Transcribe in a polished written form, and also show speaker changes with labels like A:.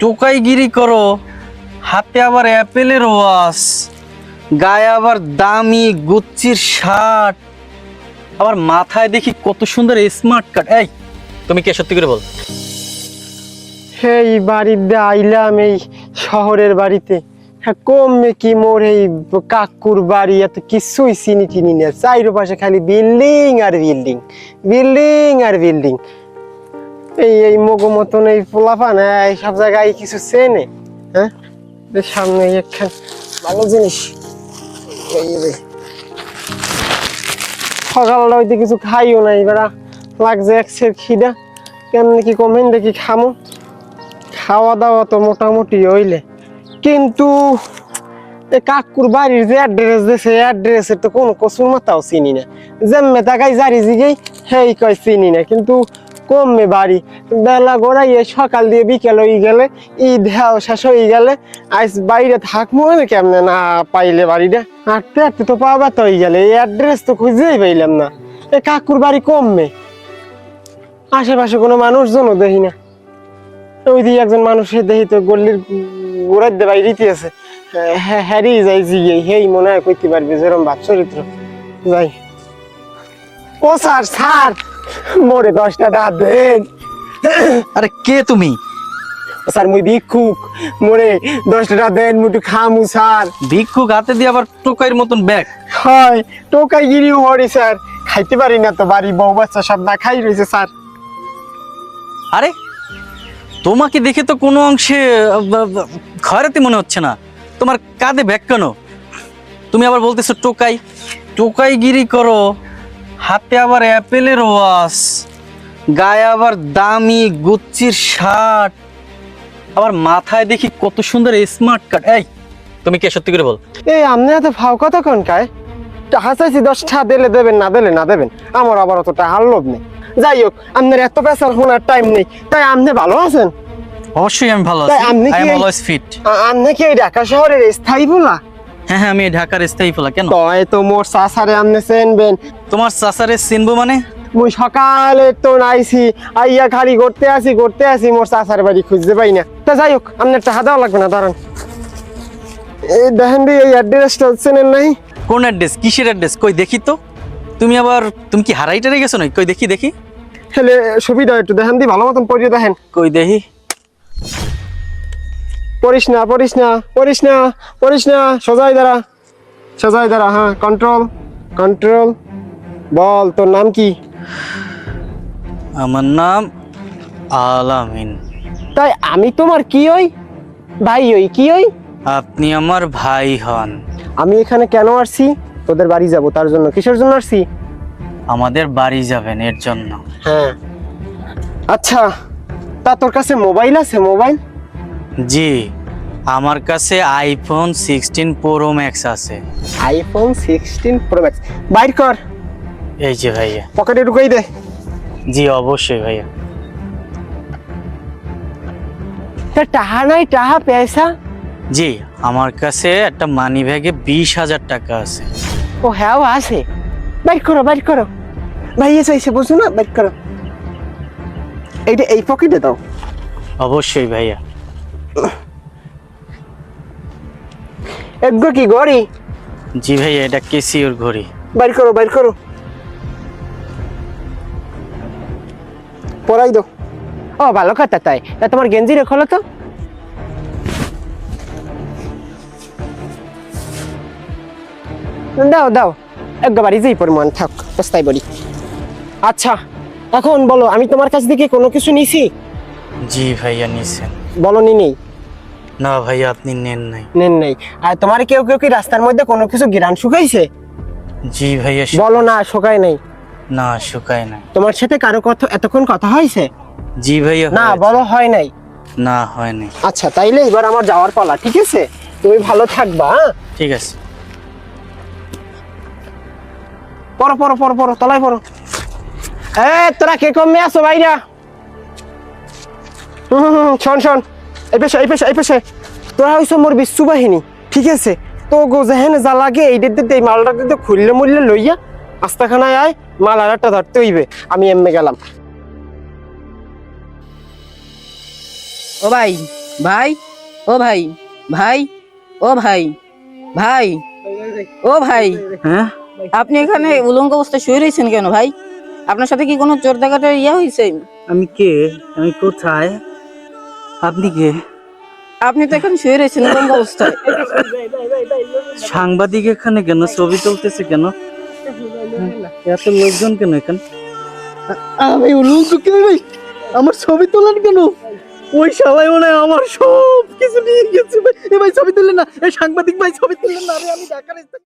A: টোকাইগিরি করো, হাতে আবার অ্যাপেলের ওয়াচ, গায়ে আবার দামি গুচ্চির শার্ট, আবার মাথায় দেখি কত সুন্দর স্মার্ট কার্ড। এই তুমি কে, সত্যি করে বল।
B: এই বাড়িতে আইলাম, এই শহরের বাড়িতে। হ্যাঁ, কমে কি মোর এই কাকুর বাড়ি এত কিছুই চিনি টিনি না, চাইরো পাশে খালি বিল্ডিং আর বিল্ডিং, বিল্ডিং আর বিল্ডিং। এই এই মগো মতন এই পোলাপান এই সব জায়গায় কিছু চেনে? হ্যাঁ, সামনে একখান ভালো জিনিস। সকালটা হইতে কিছু খাইও নাই, বেড়া লাগছে একসের খিদা। কেমনি কি কমেন দেখি খামো। খাওয়া দাওয়া তো মোটামুটি হইলে, কিন্তু কাকুর বাড়ির যে অ্যাড্রেস দিয়েছে, অ্যাড্রেসের তো কোনো কসুর মাথাও চিনি না। যেমে তাকাই জারি জিগেই হেই কয় চিনি না, কিন্তু কমে বাড়ি বেলা গোড়াইয়ে সকাল দিয়ে বিকেল হয়ে গেলে, ঈদ হ্যাঁ শেষ হয়ে গেলে, আজ বাইরে থাকবো আমি কেমনে না পাইলে বাড়িটা। হাঁটতে হাঁটতে তো পাওয়া তো হয়ে গেলে, এই অ্যাড্রেস তো খুঁজেই পাইলাম না। এই কাকুর বাড়ি কমে, আশেপাশে কোনো মানুষজনও দেখি না। ওই দিয়ে একজন মানুষের দেখি তো গল্লির গোড়ার দিয়ে বাইরেতে আছে। হ্যারি যাই জিগে হেই মনে হয় কইতে পারবে যেরকম বাপ চরিত্র। যাই। ও স্যার, স্যার মোরে 10 টাকা দেন।
A: আরে কে তুমি?
B: স্যার মুই ভিক্ষুক, মোরে 10 টাকা দেন, মুটু খামু স্যার।
A: ভিক্ষুক হাতে দিয়ে আবার টোকাইয়ের মতন ব্যাগ?
B: হয়, টোকাই গিরিও হরি স্যার, খাইতে পারি না তো, বাড়ি বউ বাচ্চা সব না খাই রয়েছে স্যার।
A: আরে তোমাকে দেখে তো কোনো অংশে খয়রাতি মনে হচ্ছে না, তোমার কাঁধে ব্যাগ কেন? তুমি আবার বলতেছো টোকাই, টোকাইগিরি করো, হাতে আবার অ্যাপেলের ওয়াচ, গায়ে আবার দামি গুচ্চির শার্ট, আবার মাথায় দেখি কত সুন্দর স্মার্ট কার্ড। এই তুমি কে, সত্যি করে বল।
B: এই আপনি এত ফাও কথা কোন কায়? টাকা চাইছি 10 টাকা দিলে দেবেন, না দিলে না দেবেন, আমার আবার অত টাকার লোভ নেই। যাই হোক, আপনার এত পেশার শোনার টাইম নেই। তাই আপনি ভালো আছেন?
A: অবশ্যই আমি ভালো আছি,
B: তাই আপনি
A: আই
B: কি
A: এম অলওয়েজ ফিট।
B: আপনি কি এই ঢাকা শহরের স্থায়ী বলা?
A: হ্যাঁ হ্যাঁ, আমি ঢাকার স্থায়ী ফেলা। কেন?
B: তয় তো মোর চাচারে আপনি চেনবেন।
A: তোমার চাচারে চিনবো মানে?
B: মুই সকালে তো নাইছি, আইয়া খালি করতে আসি, মোর চাচার বাড়ি খুঁজতে পাই না। তা যাই হোক, আপনার টাকা দেওয়া লাগবে না, দাঁড়ান। এই দেখেন দি, এই অ্যাড্রেসটা চেনেন নাই?
A: কোন অ্যাড্রেস? কিসের অ্যাড্রেস? কই দেখি তো। তুমি কি হারাইটারে গেছো নাকি? কই দেখি দেখি।
B: হেলে সুবিধা একটু দেখেন দি, ভালো মতন পড়িয়ে দেখেন।
A: কই দেখি।
B: পড়িস না, পড়িস না, পড়িস না, পড়িস না, সোজাই দাঁড়া, সোজাই দাঁড়া। হ্যাঁ, কন্ট্রোল, কন্ট্রোল। বল, তোর নাম কি?
A: আমার নাম আলামিন।
B: তাই আমি তোমার কি হই? ভাই হই, কি হই?
A: আপনি আমার ভাই হন।
B: আমি এখানে কেন আসছি? তোদের বাড়ি যাব, তার জন্য। কিসের জন্য আসছি?
A: আমাদের বাড়ি যাবেন এর জন্য।
B: হ্যাঁ। আচ্ছা, তা তোর কাছে মোবাইল আছে? মোবাইল?
A: জি, আমার কাছে আইফোন 16 প্রো ম্যাক্স আছে।
B: আইফোন 16 প্রো ম্যাক্স বাইর কর।
A: এই যে ভাইয়া।
B: পকেটে ঢুকাই দে।
A: জি অবশ্যই ভাইয়া।
B: তা টাকা নাই, টাকা পয়সা?
A: জি, আমার কাছে একটা মানি ব্যাগে 20,000 টাকা আছে।
B: ও হ্যাঁ, আছে। বাইর করো, বাইর করো। ভাই এসে বসো না, বাইর করো। এইটা এই পকেটে দাও।
A: অবশ্যই ভাইয়া।
B: এগুলো কি ঘড়ি?
A: জি ভাইয়া, এটা কেসিওর ঘড়ি।
B: বাইর করো, বাইর করো। পরাই দাও। ও ভালো কথা। তাই তা তোমার গেঞ্জি রে খোলো তো। দাও দাও, একবারই যেই পরিমাণ থাক, বস্তায় বলি। আচ্ছা, এখন বলো, আমি তোমার কাছ থেকে কোনো কিছু নিছি?
A: জি ভাইয়া, নিছেন।
B: বলো নি নেই?
A: না ভাইয়া, আপনি নেন নাই।
B: নেন নাই। আর তোমার কেউ কেউ কি রাস্তার মধ্যে কোনো কিছু ঘ্রাণ শুকাইছে?
A: জি ভাইয়া।
B: বলো না, শুকায় নাই।
A: না, শুকায় নাই।
B: তোমার সাথে কারো কথা এতক্ষণ কথা হয়েছে?
A: জি ভাইয়া।
B: না, বলো হয় নাই।
A: না, হয় নাই।
B: আচ্ছা, তাইলে এবার আমার যাওয়ার পালা, ঠিক আছে? তুমি ভালো থাকবা। হ্যাঁ,
A: ঠিক আছে।
B: পড়ো পড়ো পড়ো পড়ো, তলায় পড়ো। তোরা কে কমে আসো ভাইরা? শোন শোন, এই পেশে এই পেশে এই পেশে। তোরা হইছো মোর বিশ্বু বাহিনী, ঠিক আছে? তো গো যেহেন যা লাগে এই দিতে, এই মালটা দিতে খুললে মুললে লইয়া আস্তাখানায় আয়, মাল আর একটা ধরতে হইবে। আমি এমনি গেলাম।
C: ও ভাই, ভাই, ও ভাই, ভাই, ও ভাই, ভাই, ও ভাই,
A: হ্যাঁ,
C: আপনি এখানে উলঙ্গ অবস্থায় শুয়ে রয়েছেন কেন ভাই? আপনার সাথে কি কোনো চোর ডাকাতের ইয়া হয়েছে?
A: আমি কে? আমি কোথায়? আপনি কে?
C: আপনি তো এখানে শুয়ে রয়েছেন উলঙ্গ অবস্থায়।
A: সাংবাদিক এখানে কেন? ছবি তুলতেছে কেন? এত লোকজন কেন এখানে? আমি উলঙ্গ কে ভাই? আমার ছবি তোলেন কেন? ওই শালাই মনে হয় আমার সব কিছু নিয়ে গেছে ভাই। এ ভাই ছবি তুললেন না, এই সাংবাদিক ভাই ছবি তুললেন না। আরে আমি ঢাকার